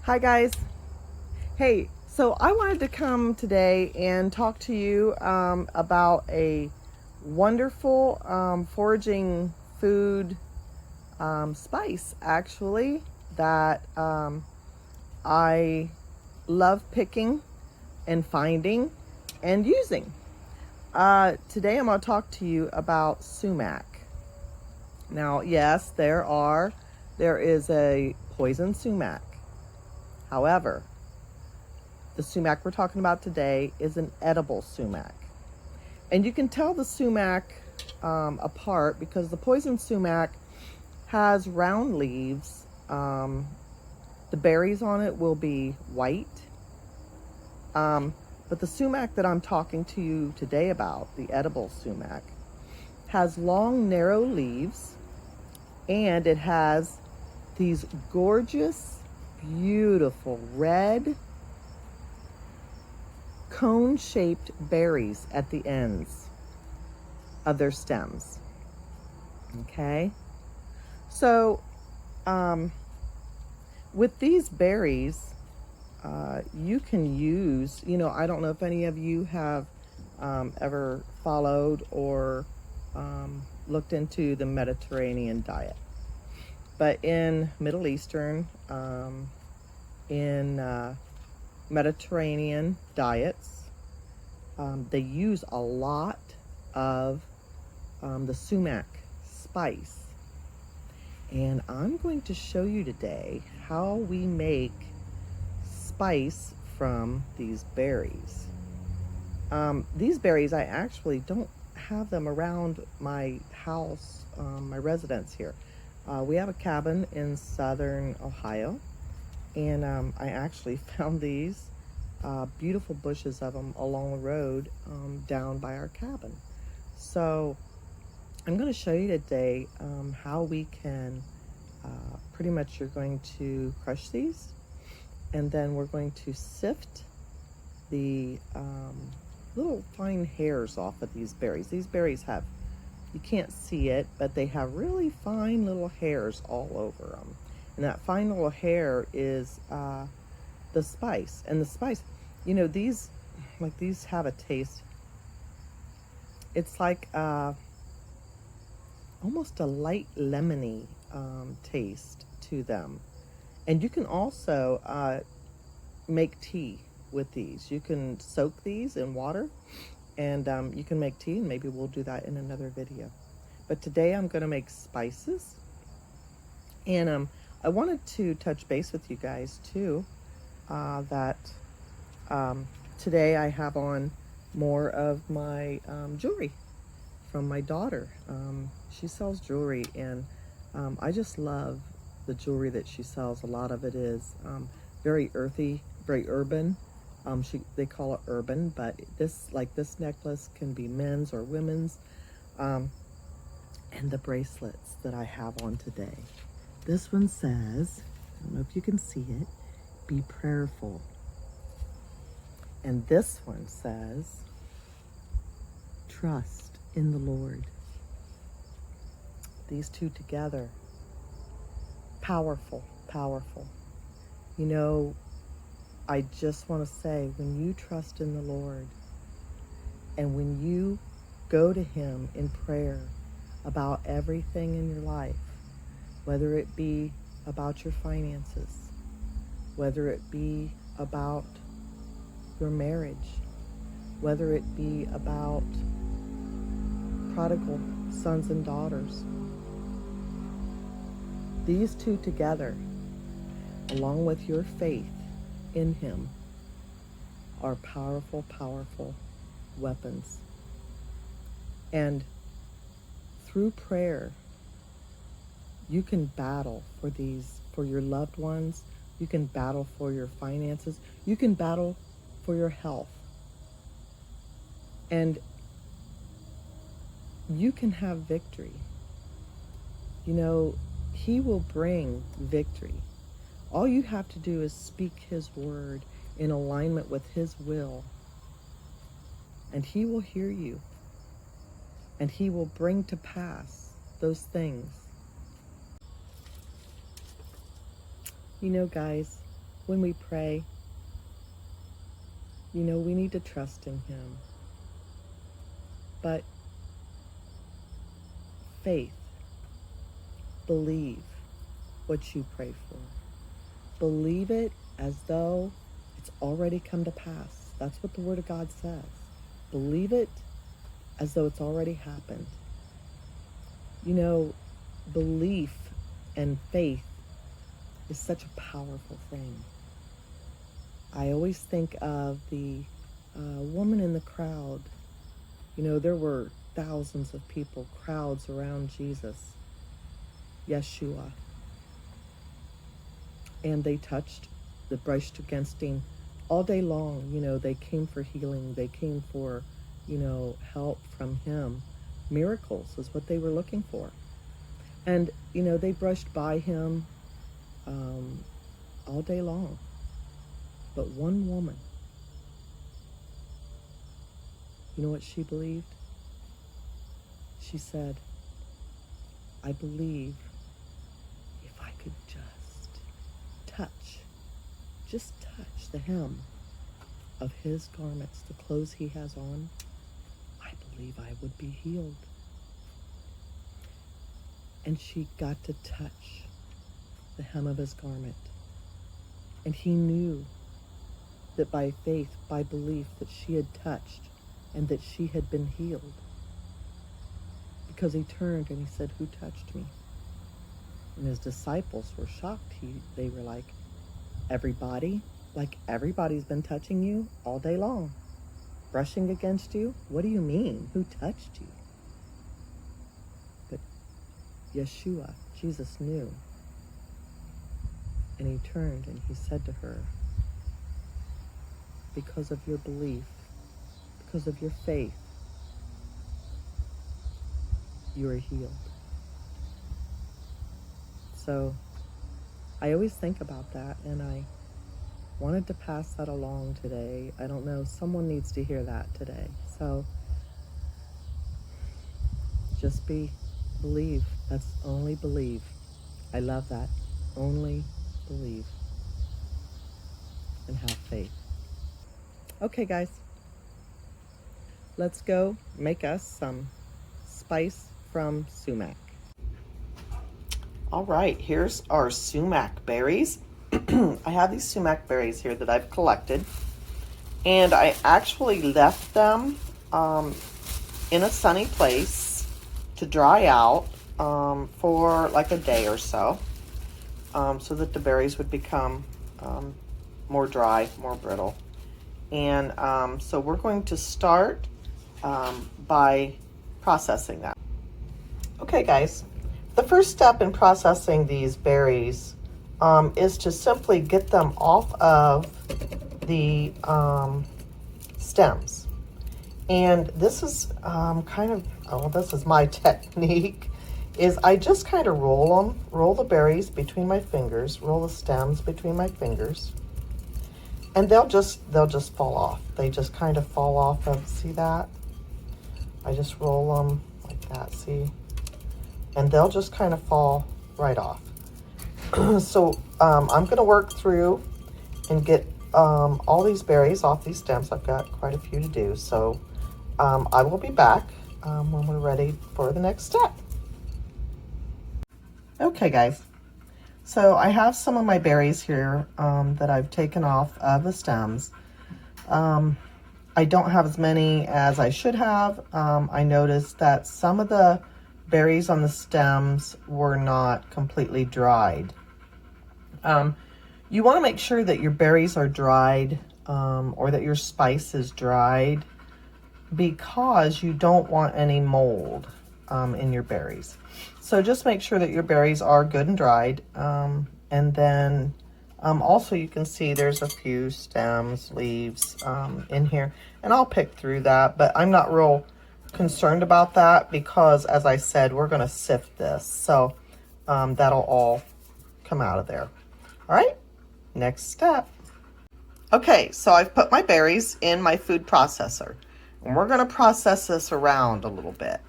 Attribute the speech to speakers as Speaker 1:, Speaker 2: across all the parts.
Speaker 1: Hi guys. Hey, so I wanted to come today and talk to you about a wonderful foraging food spice actually that I love picking and finding and using. Today I'm going to talk to you about sumac. Now, yes, there is a poison sumac. However, the sumac we're talking about today is an edible sumac. And you can tell the sumac apart because the poison sumac has round leaves. The berries on it will be white. But the sumac that I'm talking to you today about, the edible sumac, has long, narrow leaves, and it has these gorgeous, beautiful red cone-shaped berries at the ends of their stems. Okay, so with these berries, you can use, I don't know if any of you have ever followed or looked into the Mediterranean diet, but in Middle Eastern, in Mediterranean diets, they use a lot of the sumac spice. And I'm going to show you today how we make spice from these berries. These berries, I actually don't have them around my house, my residence here. We have a cabin in southern Ohio, and I actually found these beautiful bushes of them along the road down by our cabin. So I'm going to show you today how we can, pretty much you're going to crush these, and then we're going to sift the little fine hairs off of these berries. These berries have, you can't see it, but they have really fine little hairs all over them. And that fine little hair is the spice. And the spice, these have a taste. It's like almost a light lemony taste to them. And you can also make tea with these. You can soak these in water, and you can make tea, and maybe we'll do that in another video. But today I'm going to make spices, and I wanted to touch base with you guys too, that today I have on more of my jewelry from my daughter. She sells jewelry, and I just love the jewelry that she sells. A lot of it is very earthy, very urban. They call it urban, but this necklace can be men's or women's. And the bracelets that I have on today. This one says, I don't know if you can see it, be prayerful. And this one says, trust in the Lord. These two together, powerful, powerful. I just want to say, when you trust in the Lord and when you go to Him in prayer about everything in your life, whether it be about your finances, whether it be about your marriage, whether it be about prodigal sons and daughters, these two together, along with your faith in Him, are powerful, powerful weapons. And through prayer, you can battle for your loved ones. You can battle for your finances. You can battle for your health. And you can have victory. He will bring victory. All you have to do is speak His word in alignment with His will, and He will hear you, and He will bring to pass those things. Guys, when we pray, we need to trust in Him. But faith, believe what you pray for. Believe it as though it's already come to pass. That's what the Word of God says. Believe it as though it's already happened. Belief and faith is such a powerful thing. I always think of the woman in the crowd. There were thousands of people, crowds around Jesus, Yeshua. And they brushed against him all day long. They came for healing. They came for, help from him. Miracles is what they were looking for. And, they brushed by him all day long. But one woman, you know what she believed? She said, I believe if I could just touch the hem of his garments, the clothes he has on, I believe I would be healed. And she got to touch the hem of his garment. And he knew that by faith, by belief, that she had touched and that she had been healed. Because he turned and he said, who touched me? And his disciples were shocked. They were like, everybody? Like everybody's been touching you all day long, brushing against you? What do you mean? Who touched you? But Yeshua, Jesus, knew. And he turned and he said to her, because of your belief, because of your faith, you are healed. So I always think about that, and I wanted to pass that along today. I don't know, someone needs to hear that today. So just believe. That's only believe. I love that. Only believe and have faith. Okay, guys, let's go make us some spice from sumac. All right, here's our sumac berries. I have these sumac berries here that I've collected, and I actually left them in a sunny place to dry out for like a day or so that the berries would become more dry, more brittle. And so we're going to start by processing that. Okay, guys, the first step in processing these berries is to simply get them off of the stems. And this is this is my technique, is I just kind of roll the berries between my fingers, roll the stems between my fingers, and they'll just fall off. They just kind of fall off of, see that? I just roll them like that, see? And they'll just kind of fall right off. So I'm going to work through and get all these berries off these stems. I've got quite a few to do. So I will be back when we're ready for the next step. Okay, guys. So I have some of my berries here that I've taken off of the stems. I don't have as many as I should have. I noticed that some of the berries on the stems were not completely dried. You want to make sure that your berries are dried or that your spice is dried, because you don't want any mold in your berries. So just make sure that your berries are good and dried. And then also you can see there's a few stems, leaves in here, and I'll pick through that, but I'm not real concerned about that because, as I said, we're going to sift this. So that'll all come out of there. All right, next step. Okay, so I've put my berries in my food processor, and we're going to process this around a little bit.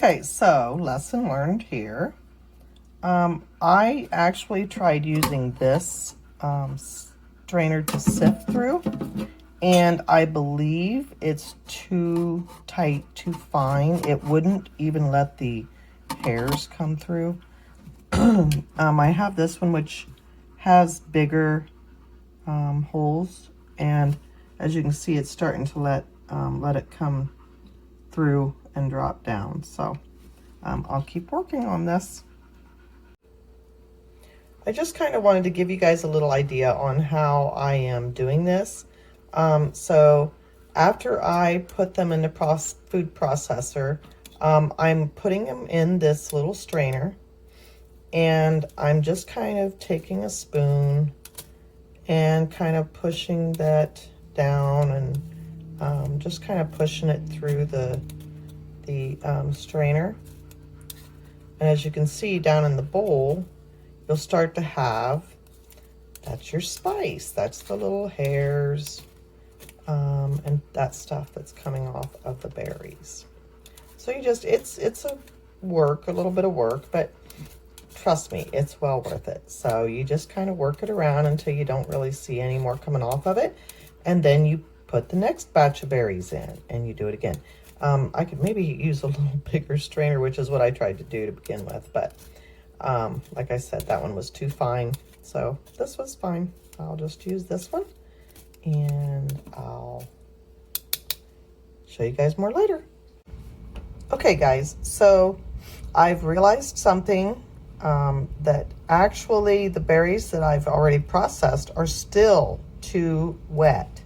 Speaker 1: Okay, so lesson learned here. I actually tried using this strainer to sift through, and I believe it's too tight, too fine. It wouldn't even let the hairs come through. I have this one which has bigger holes, and as you can see, it's starting to let it come through and drop down. So I'll keep working on this. I just kind of wanted to give you guys a little idea on how I am doing this. So after I put them in the food processor, I'm putting them in this little strainer, and I'm just kind of taking a spoon and kind of pushing that down, and just kind of pushing it through the strainer. And as you can see down in the bowl, you'll start to have, that's your spice. That's the little hairs and that stuff that's coming off of the berries. So you just, it's a little bit of work, but trust me, it's well worth it. So you just kind of work it around until you don't really see any more coming off of it. And then you put the next batch of berries in and you do it again. I could maybe use a little bigger strainer, which is what I tried to do to begin with, but like I said, that one was too fine. So this was fine. I'll just use this one, and I'll show you guys more later. Okay guys, so I've realized something, that actually the berries that I've already processed are still too wet.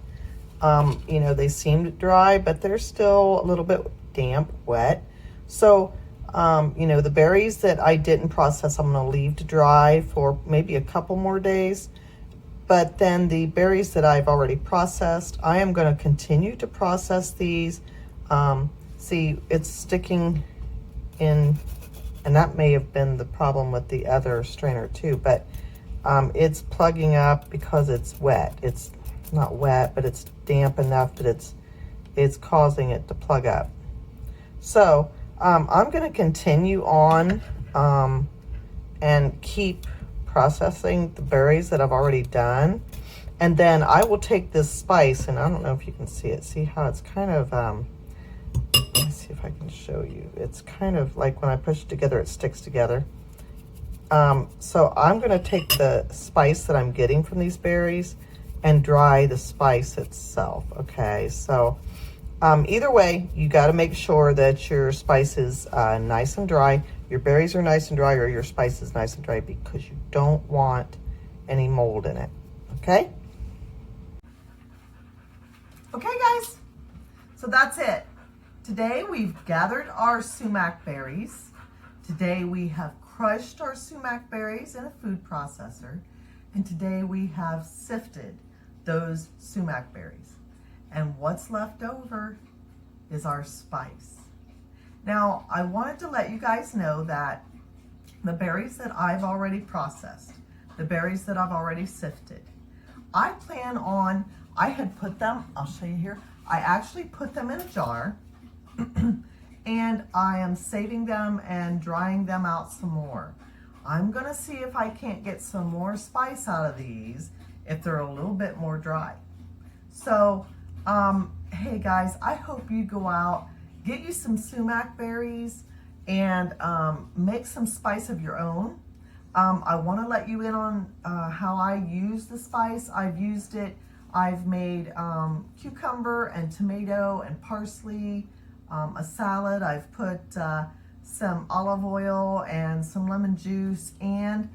Speaker 1: You know, they seemed dry, but they're still a little bit damp, wet. So you know, the berries that I didn't process, I'm going to leave to dry for maybe a couple more days. But then the berries that I've already processed, I am going to continue to process these. See, it's sticking in, and that may have been the problem with the other strainer too, but it's plugging up because it's wet. It's not wet, but it's damp enough that it's causing it to plug up. So I'm going to continue on and keep processing the berries that I've already done. And then I will take this spice, and I don't know if you can see it. See how it's kind of, let me see if I can show you. It's kind of like when I push it together, it sticks together. So I'm going to take the spice that I'm getting from these berries and dry the spice itself. Okay, so either way, you got to make sure that your spice is nice and dry. Your berries are nice and dry, or your spice is nice and dry, because you don't want any mold in it. Okay? Okay, guys. So that's it. Today we've gathered our sumac berries. Today we have crushed our sumac berries in a food processor. And today we have sifted those sumac berries. And what's left over is our spice. Now, I wanted to let you guys know that the berries that I've already processed, the berries that I've already sifted, I had put them, I'll show you here, I actually put them in a jar and I am saving them and drying them out some more. I'm gonna see if I can't get some more spice out of these if they're a little bit more dry. So, hey guys, I hope you go out, get you some sumac berries, and make some spice of your own. I want to let you in on how I use the spice. I've used it. I've made cucumber and tomato and parsley, a salad. I've put some olive oil and some lemon juice and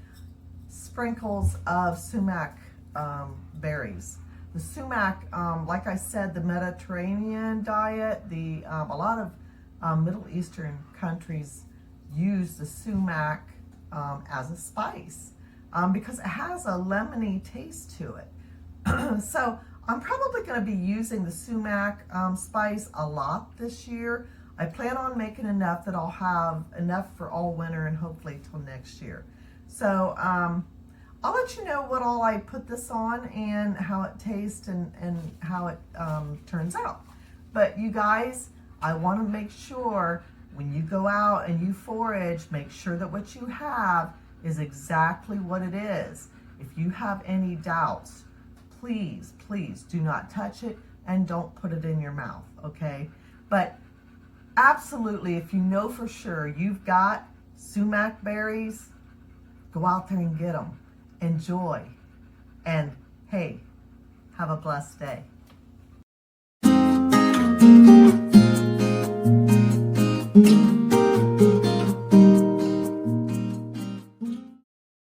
Speaker 1: sprinkles of sumac berries. The sumac, like I said, the Mediterranean diet, a lot of Middle Eastern countries use the sumac as a spice because it has a lemony taste to it. So I'm probably going to be using the sumac spice a lot this year. I plan on making enough that I'll have enough for all winter and hopefully till next year. So I'll let you know what all I put this on and how it tastes and how it turns out. But you guys, I want to make sure when you go out and you forage, make sure that what you have is exactly what it is. If you have any doubts, please, please do not touch it and don't put it in your mouth, okay? But absolutely, if you know for sure you've got sumac berries, go out there and get them. Enjoy. And hey, have a blessed day.